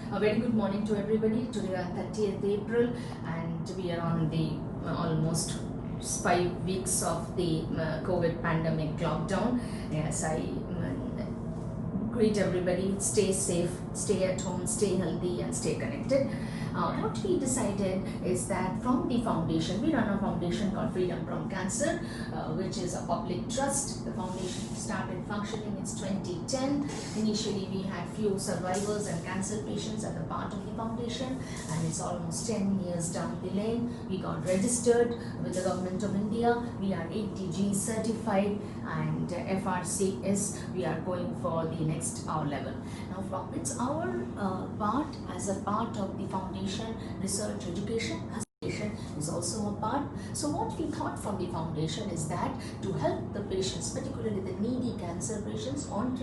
A very good morning to everybody. Today are 30th April and we are on the almost 5 weeks of the COVID pandemic lockdown. Yes, I greet everybody. Stay safe, stay at home, stay healthy and stay connected. What we decided is that from the foundation, we run a foundation called Freedom from Cancer, which is a public trust. The foundation started functioning in 2010. Initially, we had few survivors and cancer patients as a part of the foundation, and it's almost 10 years down the lane. We got registered with the Government of India. We are 80G certified, and FRCS, we are going for the next hour level. Now, it's our part as a part of the foundation, research, education is also a part. So what we thought from the foundation is that to help the patients, particularly the needy cancer patients on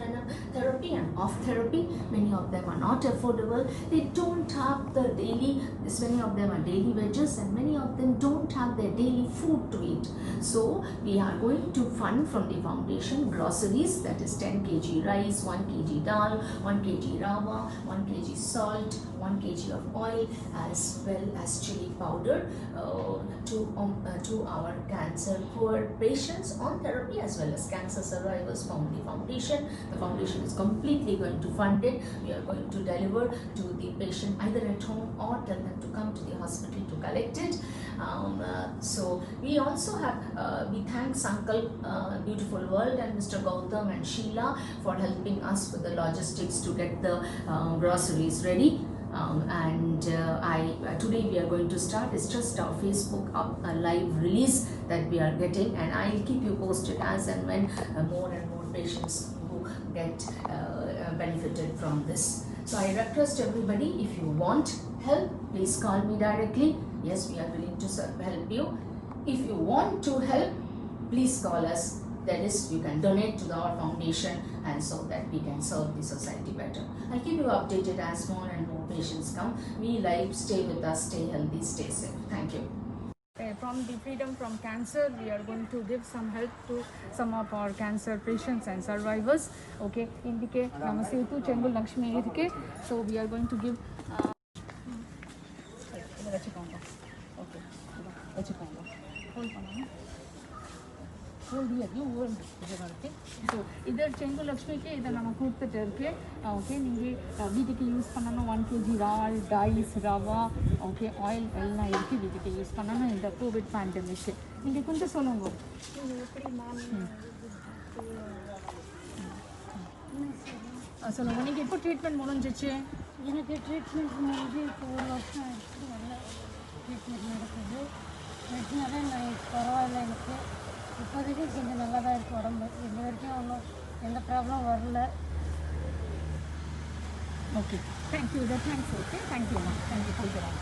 therapy and off therapy, many of them are not affordable. They don't have the daily, many of them are daily wages and many of them don't have their daily food to eat. So we are going to fund from the foundation groceries, that is 10 kg rice, 1 kg dal, 1 kg rava, 1 kg salt, 1 kg of oil, as well as chili powder to our cancer poor patients on therapy as well as cancer survivors from the foundation. The foundation is completely going to fund it. We are going to deliver to the patient either at home or tell them to come to the hospital to collect it. So we also have, we thank Sankalp Beautiful World and Mr. Gautam and Sheila for helping us with the logistics to get the groceries ready. Today we are going to start. It's just our Facebook up a live release that we are getting, and I'll keep you posted as and when more and more patients who get benefited from this. So I request everybody, if you want help, please call me directly. Yes, we are willing to help you. If you want to help, please call us. That is, you can donate to our foundation, and so that we can serve the society better. I'll keep you updated as more and more patients come. We like, stay with us, stay healthy, stay safe. Thank you. From the Freedom from Cancer, we are going to give some help to some of our cancer patients and survivors. Okay, indike namasetu Chengul Lakshmi irke. So we are going to give so இதை செங்கு லக்ஷ்மிக்கு இதை நம்ம கொடுத்துட்டு இருக்கு. Okay, நீங்கள் வீட்டுக்கு use பண்ணணும். 1 kg ரால், டைஸ், ரவா, ஓகே, ஆயில் எல்லாம் இருக்குது. வீட்டுக்கு யூஸ் பண்ணணும் இந்த கோவிட் பேண்டமிக்கு. நீங்கள் கொஞ்சம் சொல்லுங்க. சொல்லுங்க, நீங்கள் எப்போ ட்ரீட்மெண்ட் முடிஞ்சிச்சு? எனக்கு ட்ரீட்மெண்ட் முடிஞ்சு இப்போ 1 வருஷம் ஆகிடுச்சு. நல்லா ட்ரீட்மெண்ட் நடக்குது. மெடிசினாலே நான் பரவாயில்ல. எனக்கு இப்போதைக்கு கொஞ்சம் நல்லா தான் இருக்குது உடம்பு. இது வரைக்கும் ஒன்றும் எந்த ப்ராப்ளம் வரல. Okay, thank you. தேங்க்ஸ். ஓகே, தேங்க்யூம்மா. தேங்க்யூ. போய்க்கிறோம்.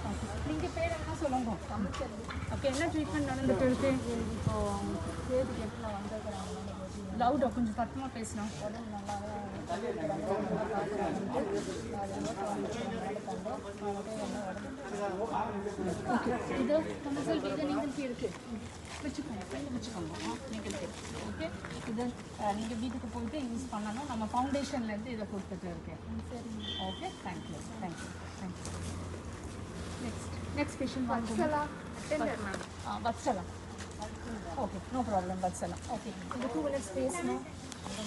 ஓகே, நீங்கள் பேர் என்ன சொல்லுங்க? ஓகே, என்ன ட்ரீட்மெண்ட் நடந்துட்டு இருக்கு? இப்போது தேதி கெட்டில் வந்துருக்குறாங்க. லவுடாக கொஞ்சம் சத்தமாக பேசணும். உடம்பு நல்லா பார்க்குறாங்க. ஓகே, இது கமர்ஷியல் வீடு நீங்களுக்கு இருக்குது. வச்சுக்கோங்க, கையில் வச்சுக்கோங்க. நீங்களுக்கு ஓகே, இதை நீங்கள் வீட்டுக்கு போயிட்டு யூஸ் பண்ணணும். நம்ம ஃபவுண்டேஷன்லேருந்து இதை கொடுத்துட்டு இருக்கேன். சரி, okay, thank you. Next patient Vatsala. Vatsala. Okay, no problem. Vatsala. Okay, இந்த 2 minutes பேசணும்.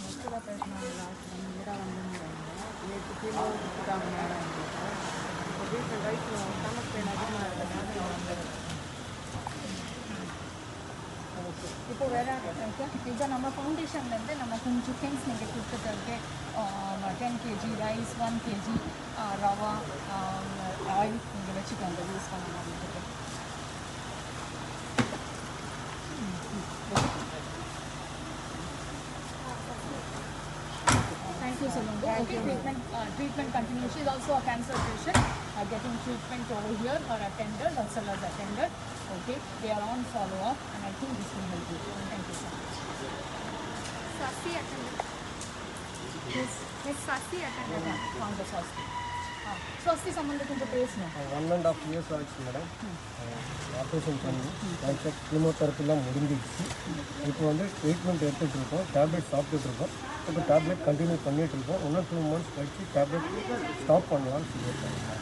மக்களை பேசினாங்க. லாஸ்ட் 1 year வந்து 8 கிலோ வீட்டில் வயிற்று ஸ்டமக் பெயின் அதிகமாக இருந்ததுனால வந்தது. இப்போ வேறு இதை நம்ம ஃபவுண்டேஷன்லேருந்து நம்ம கொஞ்சம் திங்ஸ் நீங்கள் கொடுத்துட்டு இருக்கேன். 10 kg rice, 1 kg rava, oil நீங்கள் வச்சுக்கோங்க, யூஸ் பண்ணணும். உங்களுக்கு thank you சொல்லுங்க. Okay, treatment continues. She is also a cancer patient, getting treatment over here. Her attended, Vatsala's attended. Okay, they are on follow up, and I think this will help you. Thank you so much. Swasti attended. Miss Swasti attended. Congress Hospital. Swasti சம்மந்தம் கொஞ்சம் பேசணும். 1.5 years ஆச்சு madam. Operation பண்ணி like கீமோதெரப்பிலாம் முடிஞ்சிடுச்சு. இப்போ வந்து treatment எடுத்துகிட்டு இருக்கோம், டேப்லெட் சாப்பிட்டுட்டு இருக்கோம். இப்போ டேப்லெட் கண்டினியூ பண்ணிகிட்டு இருக்கோம். இன்னும் 2 months கழிச்சு டேப்லெட் ஸ்டாப் பண்ணலாம்னு சொல்லியிருக்காங்க.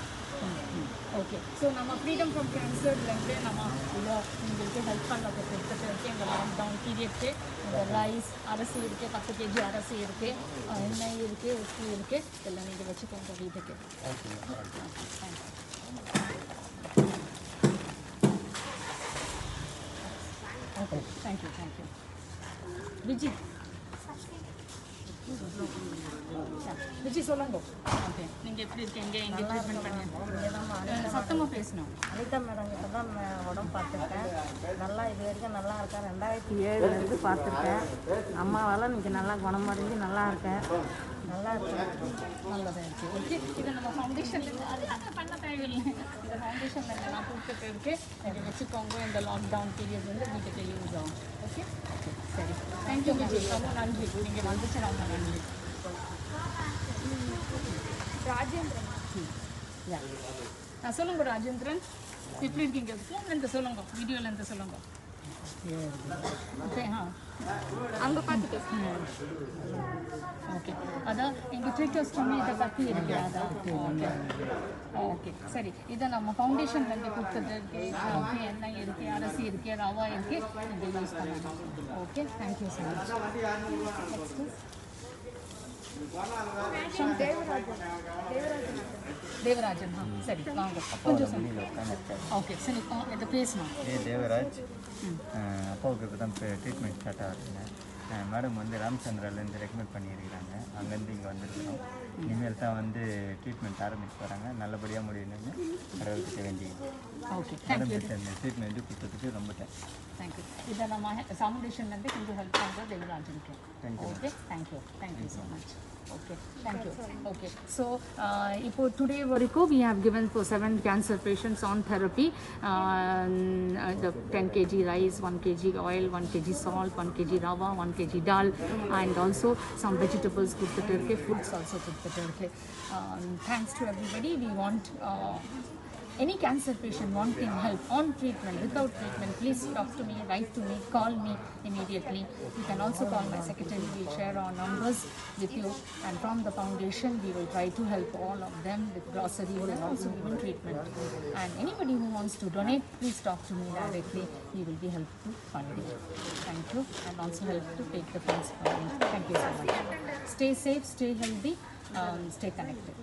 ஓகே, ஸோ நம்ம ஃப்ரீடம் ஃப்ரம் கேன்சர்லேருந்து நம்ம இவ்வளோ உங்களுக்கு ஹெல்ப் பண்ண கொடுத்துட்டு இந்த லாக்டவுன் பீரியட்க்கு இந்த ரைஸ் அரிசி இருக்குது, 10 kg அரிசி இருக்குது, எண்ணெய் இருக்குது, உப்பு இருக்குது, எல்லாம் நீங்கள் வச்சுக்கோங்க வீட்டுக்கு. தேங்க்யூ. தேங்க்யூ. விஜி விஜி சொல்லுங்க. ஓகே, நீங்கள் எப்படி இருக்கீங்க? எங்கே ட்ரீட்மெண்ட் பண்ணி சத்தமாக பேசணும். அனிதா மேடம் கிட்ட தான் உடம்பு பார்த்துருக்கேன். நல்லா இது வரைக்கும் நல்லா இருக்கேன். 2007 பார்த்துருக்கேன். அம்மாவால் இன்னைக்கு நல்லா குணமடைஞ்சு நல்லா இருக்கேன். நல்லா இருக்கேன். நல்லதாக இருக்குது. ஓகே, இதை நம்ம ஃபவுண்டேஷன்லேருந்து அது பண்ண தேவையில்லை. இந்த ஃபவுண்டேஷன்லேருந்து நான் கொடுத்துட்டு இருக்கேன். நீங்கள் வச்சுக்கோங்க. இந்த லாக்டவுன் பீரியட் வந்து வீட்டுக்கு யூஸ் ஆகும். ஓகே ஓகே, சரி. தேங்க்யூ விஜய், ரொம்ப நன்றி. நீங்கள் வந்துச்சு ரொம்ப நன்றி. ராஜேந்திரன். சொல்லுங்க ராஜேந்திரன், எப்படி இருக்கீங்க? ஃபோன்லேருந்து சொல்லுங்க, வீடியோலேருந்து சொல்லுங்க. ஓகே, அங்கே பார்த்து பேசுங்க. ஓகே, அதான் எங்கள் ட்ரீட்டோஸ்டோமி இதை பற்றி இருக்குது. அதான் ஓகே ஓகே, சரி. இதை நம்ம ஃபவுண்டேஷன்லேருந்து கொடுத்தது இருக்குது. ஓகே, எண்ணெய் இருக்குது, அரிசி இருக்குது, ரவா இருக்குது, இதை யூஸ் பண்ணலாம். Okay, thank you so much. Devarajan. சரி, வாங்க கொஞ்சம் ஓகே. சரி, இதை பேசணும். தேவராஜ், அப்பாவுக்கு இப்போ தான் ட்ரீட்மெண்ட் ஸ்டார்ட் ஆகுதுங்க. மேடம் வந்து ராமச்சந்திராலேருந்து ரெக்கமெண்ட் பண்ணியிருக்கிறாங்க. அங்கேருந்து இங்கே வந்துருக்கோம். இனிமேல் தான் வந்து ட்ரீட்மெண்ட் ஆரம்பிச்சு போகிறாங்க. நல்லபடியாக முடியணும்னு கடவுள்கிட்ட வேண்டியது. ஓகே, மேடம் கிட்ட இந்த ட்ரீட்மெண்ட் கொடுத்ததுக்கு ரொம்ப தேங்க்யூ. இதை நம்ம ஃபவுண்டேஷன்லேருந்து கொஞ்சம் ஹெல்ப் பண்ணுறது தேவராஜனுக்கு. Okay, thank you so much. Okay, thank you. Okay, so இப்போ டுடே வரைக்கும் we have given for 7 cancer patients on therapy, the 10 kg rice, 1 kg oil, 1 kg salt, 1 kg rava, 1 kg dal, and also some vegetables கொடுத்துட்டு இருக்கு, foods also கொடுத்துட்டு இருக்கு. Thanks to everybody. We want any cancer patient wanting help on treatment, without treatment, please talk to me, write to me, call me immediately. You can also call my secretary. We'll share our numbers with you, and from the foundation we will try to help all of them with groceries and also even treatment. And anybody who wants to donate, please talk to me directly. We will be helped to fund it. Thank you, and also help to take the funds from me. Thank you so much. Stay safe, stay healthy, stay connected.